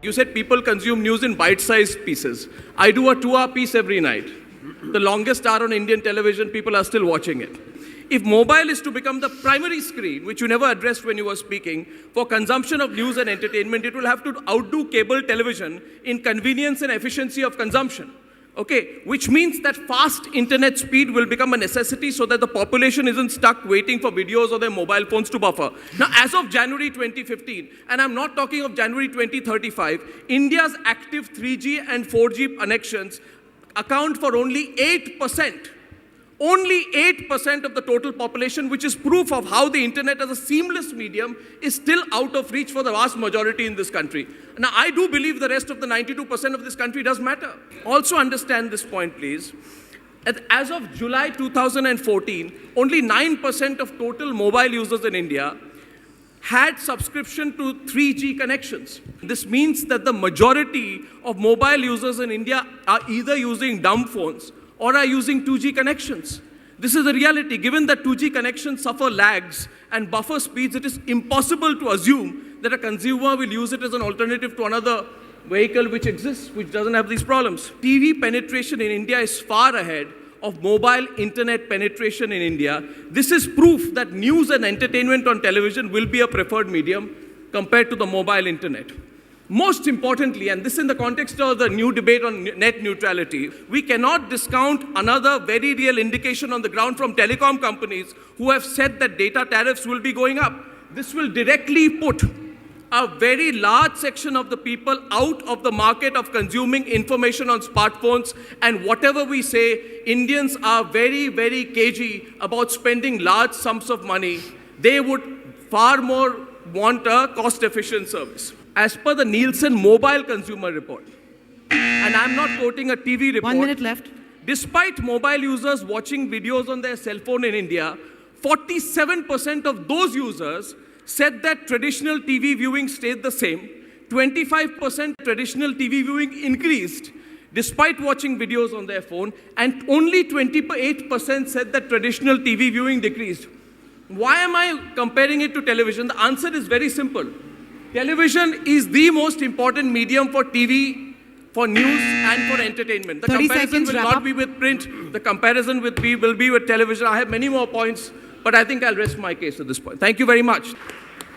You said people consume news in bite-sized pieces. I do a 2-hour piece every night. The longest hour on Indian television, people are still watching it. If mobile is to become the primary screen, which you never addressed when you were speaking, for consumption of news and entertainment, it will have to outdo cable television in convenience and efficiency of consumption. Okay, which means that fast internet speed will become a necessity so that the population isn't stuck waiting for videos or their mobile phones to buffer. Now, as of January 2015, and I'm not talking of January 2035, India's active 3G and 4G connections account for only 8%. Only 8% of the total population, which is proof of how the internet as a seamless medium is still out of reach for the vast majority in this country. Now, I do believe the rest of the 92% of this country does matter. Also understand this point, please. As of July 2014, only 9% of total mobile users in India had subscription to 3G connections. This means that the majority of mobile users in India are either using dumb phones or are using 2G connections. This is the reality. Given that 2G connections suffer lags and buffer speeds, it is impossible to assume that a consumer will use it as an alternative to another vehicle which exists, which doesn't have these problems. TV penetration in India is far ahead of mobile internet penetration in India. This is proof that news and entertainment on television will be a preferred medium compared to the mobile internet. Most importantly, and this in the context of the new debate on net neutrality, we cannot discount another very real indication on the ground from telecom companies who have said that data tariffs will be going up. This will directly put a very large section of the people out of the market of consuming information on smartphones, and whatever we say, Indians are very, very cagey about spending large sums of money. They would far more want a cost-efficient service. As per the Nielsen Mobile Consumer Report, and I'm not quoting a TV report. 1 minute left. Despite mobile users watching videos on their cell phone in India, 47% of those users said that traditional TV viewing stayed the same. 25% traditional TV viewing increased despite watching videos on their phone, and only 28% said that traditional TV viewing decreased. Why am I comparing it to television? The answer is very simple. Television is the most important medium for TV, for news, and for entertainment. The comparison will not be with print. The comparison will be with television. I have many more points, but I think I'll rest my case at this point. Thank you very much.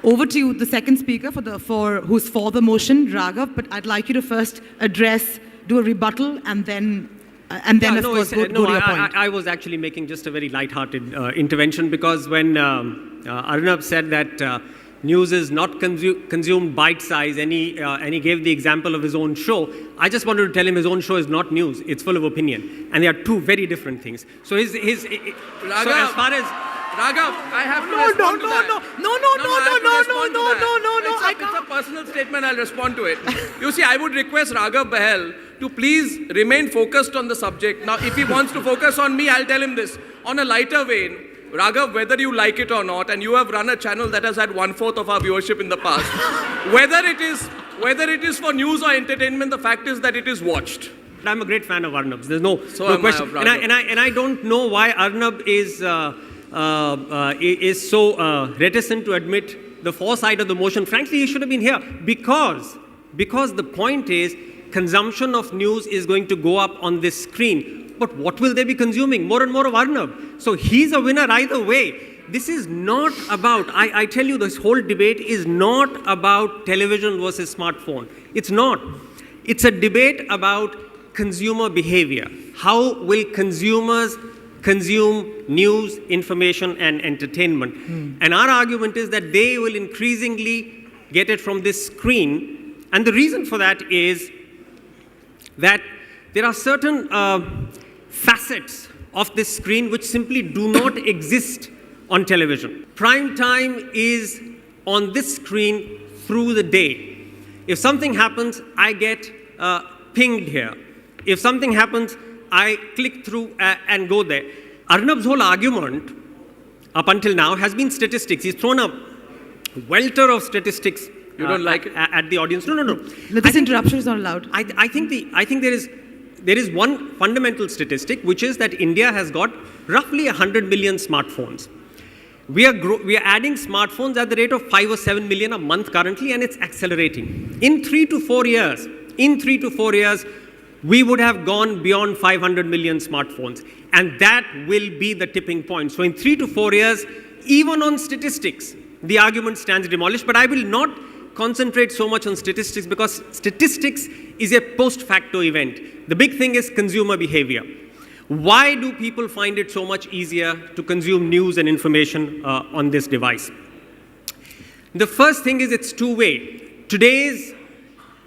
Over to you, the second speaker who's for the motion, Raghav. But I'd like you to first do a rebuttal, and then go to your point. I was actually making just a very light-hearted intervention, because when Arnab said that news is not consumed bite-size, and he gave the example of his own show, I just wanted to tell him his own show is not news, it's full of opinion. And they are two very different things. So Raghav, so as far as... Raghav, I have to respond to that. No. It's a personal statement, I'll respond to it. You see, I would request Raghav Bahl to please remain focused on the subject. Now, if he wants to focus on me, I'll tell him this. On a lighter vein, Raghav, whether you like it or not, and you have run a channel that has had 1/4 of our viewership in the past, whether it is for news or entertainment, the fact is that it is watched. I'm a great fan of Arnab's. There's no question. And I don't know why Arnab is so reticent to admit the foresight of the motion. Frankly, he should have been here, because the point is, consumption of news is going to go up on this screen. But what will they be consuming? More and more of Arnab. So he's a winner either way. This is not about, I tell you, this whole debate is not about television versus smartphone. It's not. It's a debate about consumer behavior. How will consumers consume news, information, and entertainment? And our argument is that they will increasingly get it from this screen. And the reason for that is that there are certain facets of this screen which simply do not exist on television. Prime time is on this screen through the day. If something happens, I get pinged here. If something happens, I click through and go there. Arnab's whole argument up until now has been statistics. He's thrown a welter of statistics. You don't like it? At the audience. No. This interruption is not allowed. I think there is one fundamental statistic, which is that India has got roughly 100 million smartphones. We are adding smartphones at the rate of 5 or 7 million a month currently, and it's accelerating. In 3 to 4 years, we would have gone beyond 500 million smartphones. And that will be the tipping point. So in 3 to 4 years, even on statistics, the argument stands demolished. But I will not concentrate so much on statistics because statistics is a post facto event. The big thing is consumer behavior. Why do people find it so much easier to consume news and information on this device? The first thing is it's two-way. Today's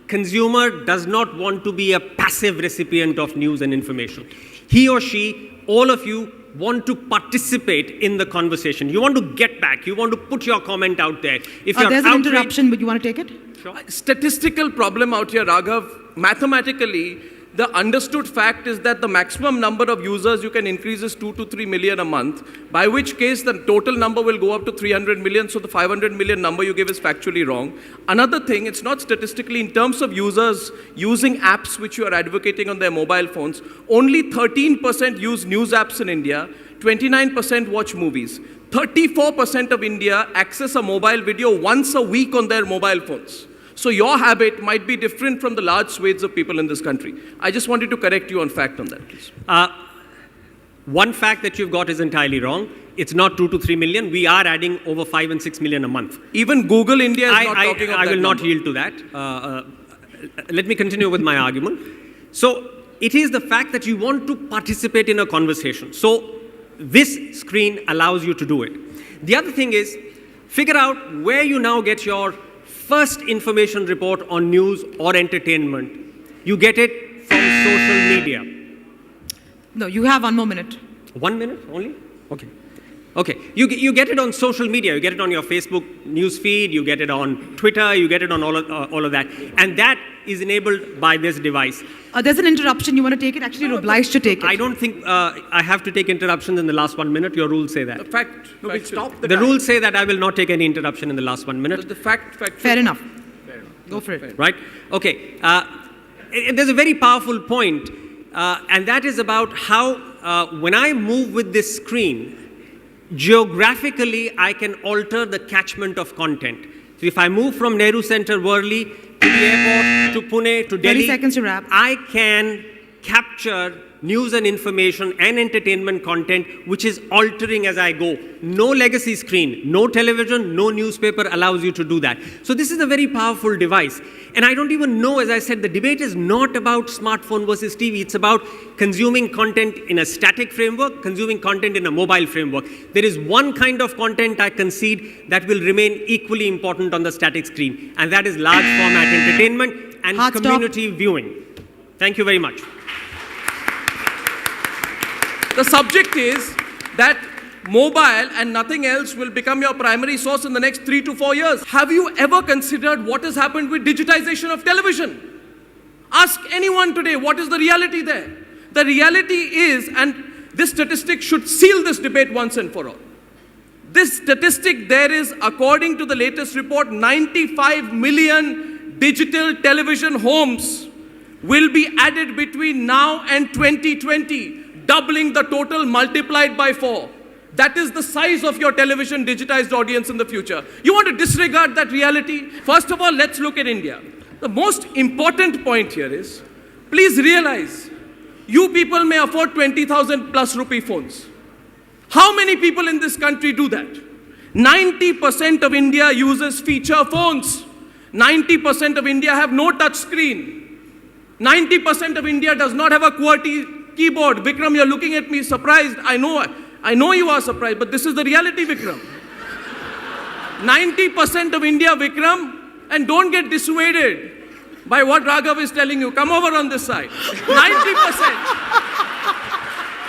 consumer does not want to be a passive recipient of news and information. He or she, all of you, want to participate in the conversation. You want to get back. You want to put your comment out there. If you're there's an interruption, but you want to take it? Sure. Statistical problem out here, Raghav. Mathematically, the understood fact is that the maximum number of users you can increase is 2 to 3 million a month, by which case the total number will go up to 300 million, so the 500 million number you give is factually wrong. Another thing, it's not statistically, in terms of users using apps which you are advocating on their mobile phones, only 13% use news apps in India, 29% watch movies. 34% of India access a mobile video once a week on their mobile phones. So your habit might be different from the large swathes of people in this country. I just wanted to correct you on fact on that, please. One fact that you've got is entirely wrong. It's not 2 to 3 million. We are adding over 5 and 6 million a month. Even Google India is not talking of that I will not number. yield to that. Let me continue with my argument. So it is the fact that you want to participate in a conversation. So this screen allows you to do it. The other thing is, figure out where you now get your first information report on news or entertainment. You get it from social media. No, you have 1 more minute. 1 minute only? Okay. Okay. You get it on social media. You get it on your Facebook news feed. You get it on Twitter. You get it on all of that. And that is enabled by this device. There's an interruption. You want to take it? Actually, you're obliged to take it. I don't think I have to take interruptions in the last 1 minute. Your rules say that. The fact, no, we'll stop The rules say that I will not take any interruption in the last 1 minute. The fact. Fair enough. Go for it. Right? Okay. There's a very powerful point, and that is about how when I move with this screen, geographically I can alter the catchment of content. So if I move from Nehru Center, Worli, to the airport, to Pune, to Delhi, 30 seconds to wrap. I can capture news and information and entertainment content which is altering as I go. No legacy screen, no television, no newspaper allows you to do that. So this is a very powerful device. And I don't even know, as I said, the debate is not about smartphone versus TV. It's about consuming content in a static framework, consuming content in a mobile framework. There is one kind of content I concede that will remain equally important on the static screen, and that is large format entertainment and Hard community viewing. Thank you very much. The subject is that mobile and nothing else will become your primary source in the next 3 to 4 years. Have you ever considered what has happened with digitization of television? Ask anyone today, what is the reality there? The reality is, and this statistic should seal this debate once and for all. This statistic there is, according to the latest report, 95 million digital television homes will be added between now and 2020. Doubling the total multiplied by 4. That is the size of your television digitized audience in the future. You want to disregard that reality? First of all, let's look at India. The most important point here is, please realize, you people may afford 20,000 plus rupee phones. How many people in this country do that? 90% of India uses feature phones. 90% of India have no touch screen. 90% of India does not have a QWERTY keyboard. Vikram, you're looking at me surprised. I know you are surprised, but this is the reality, Vikram. 90% of India, Vikram, and don't get dissuaded by what Raghav is telling you. Come over on this side. 90%.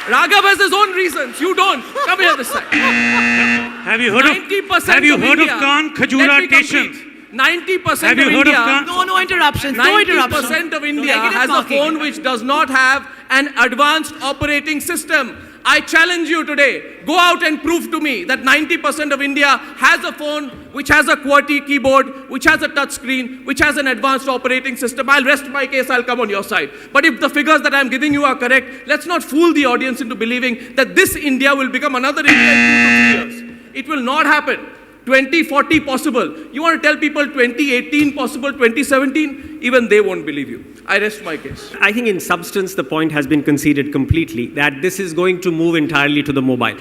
Raghav has his own reasons. You don't. Come here this side. Have you heard of Khan Khajura Station? 90% Have of you heard of India, Khan? No interruptions. No interruptions. 90% of India Negative has a marking. phone which does not have an advanced operating system. I challenge you today, go out and prove to me that 90% of India has a phone which has a QWERTY keyboard, which has a touch screen, which has an advanced operating system. I'll rest my case, I'll come on your side. But if the figures that I'm giving you are correct, let's not fool the audience into believing that this India will become another India in 2 to 3 years. It will not happen. 2040 possible. You want to tell people 2018 possible, 2017? Even they won't believe you. I rest my case. I think in substance, the point has been conceded completely that this is going to move entirely to the mobile.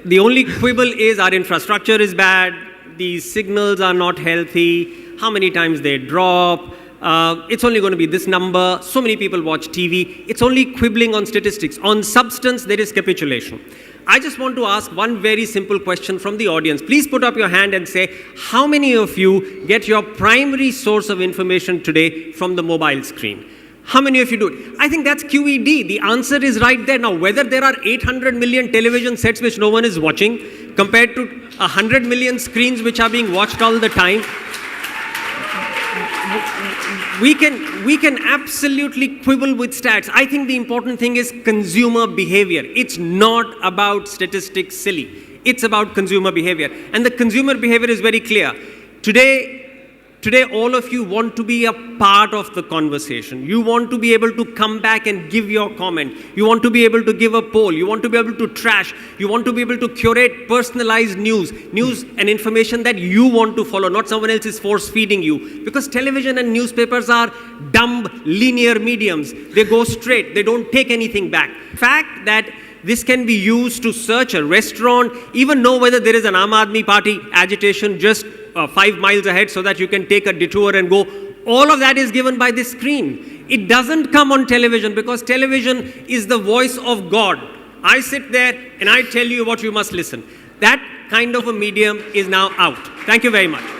The only quibble is our infrastructure is bad, the signals are not healthy, how many times they drop, it's only going to be this number, so many people watch TV. It's only quibbling on statistics. On substance, there is capitulation. I just want to ask one very simple question from the audience. Please put up your hand and say, how many of you get your primary source of information today from the mobile screen? How many of you do it? I think that's QED. The answer is right there. Now, whether there are 800 million television sets which no one is watching compared to 100 million screens which are being watched all the time, we can absolutely quibble with stats. I think the important thing is consumer behavior. It's not about statistics, silly. It's about consumer behavior. And the consumer behavior is very clear. Today, all of you want to be a part of the conversation. You want to be able to come back and give your comment. You want to be able to give a poll. You want to be able to trash. You want to be able to curate personalized news and information that you want to follow, not someone else is force feeding you. Because television and newspapers are dumb, linear mediums. They go straight. They don't take anything back. Fact that this can be used to search a restaurant, even know whether there is an Aam Aadmi Party agitation just 5 miles ahead so that you can take a detour and go. All of that is given by this screen. It doesn't come on television because television is the voice of God. I sit there and I tell you what you must listen. That kind of a medium is now out. Thank you very much.